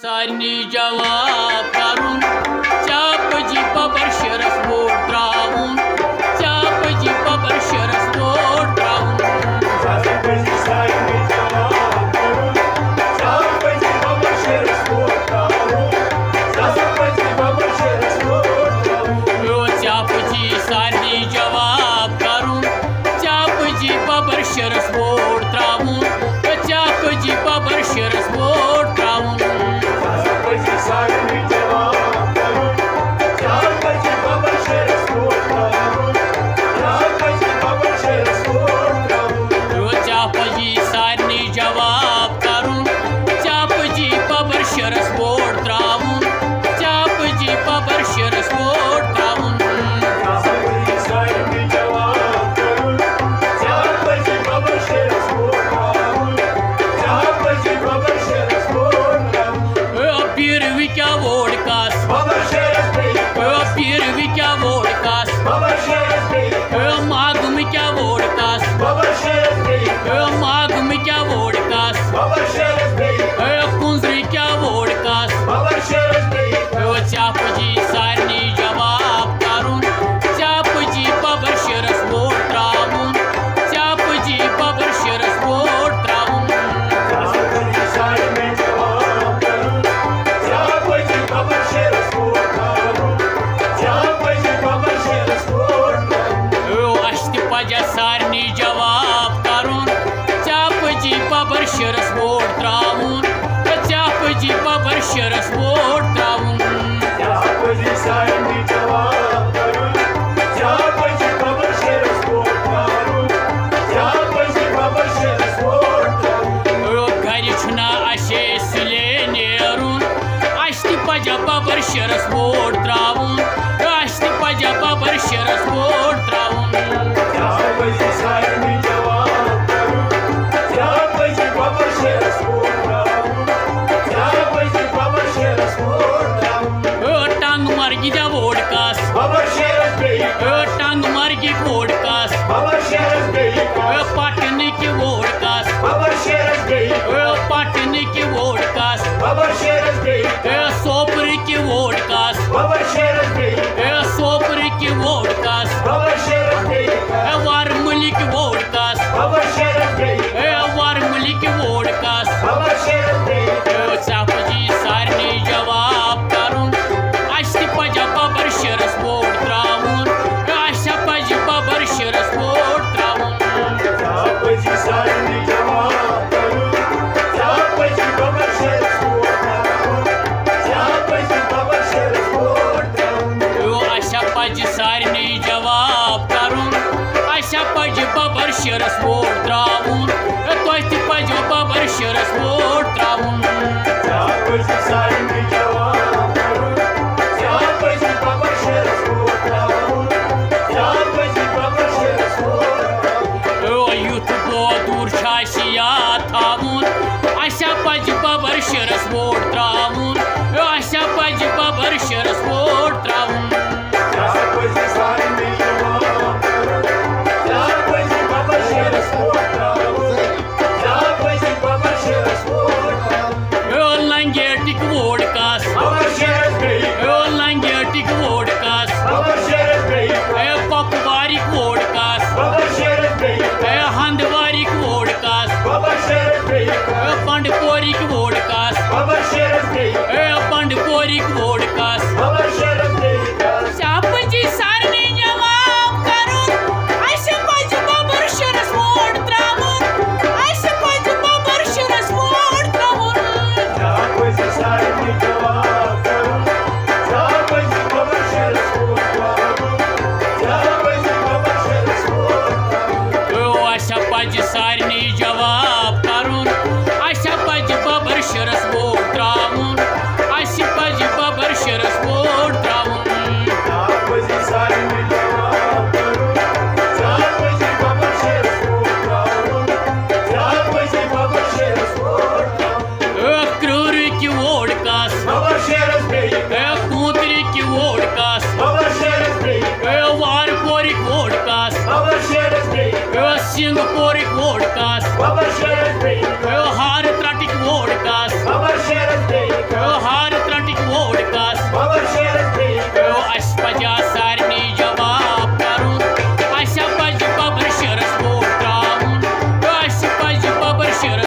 सारनी जवाब करून चापजी पबर शरस vote त्रावून चापजी पबर शरस vote त्रावून चापजी Sarni जवाब करून चापजी पबर शरस वोट त्रावून चापजी पबर शरस वोट त्रावून चापजी सारनी जवाब करून चापजी पबर शरस वोट त्रावून चापजी पबर शरस वोट त्रावून पीरवी क्या वोट कास पीरवी क्या वोट कास मागुम क्या वोट कास मागुम क्या वोट कास कुंजरी क्या वोट कास चापजी सारनी जवाब करून चापजी पबर शरस वोट त्रावून चापजी पबर शरस वोट त्रावून सारनी जवाब करून चापजी पबर शरस वोट त्रावून चापजी पबर शरस वोट त्रावून घर छुना अशे सुले नेरून अश्ति पजा पबर शरस वोट त्रावून अश्ति पजा पबर शरस वोट त्रावून टांग मार्गी द्या वोट कास टांग मार्गी वोट कास पाटणी की वोट कास पाटणी की वोट कास सोपरी की वोट कास सोपरी की वोट कास वारमुली की वोट कास वारमुली की वोट कास चापजी सारनी जवाब करून अश्ति पजा पबर शरस वोट त्रावून अशा पजी पबर शरस वोट त्रावून अशा पजी सारनी जवाब करून अशा पजी पबर शरस वोट त्रावून तोती पजी पबर शरस वोट त्रावून युथ दूर छाशिया थावून अशा पजी पबर शरस वोट त्रावून अशा पजी पबर शरस वोट त्रावून लंगेटिक वोट कास लंगेटिक वोट कास पकवारिक वोट कास हंदवारिक वोट कास पंडपोरिक वोट कास पंडपोरिक वोट कास चापजी सारनी जवाब करून अशा पजी पबर शरस वोट त्रावून अशा पजी पबर शरस वोट त्रावून अशा पजी सारनी जवाब करून अशा पजी पबर शरस वोट त्रावून अशी पजी पबर शरस वोट त्रावून क्रूर की वोट कास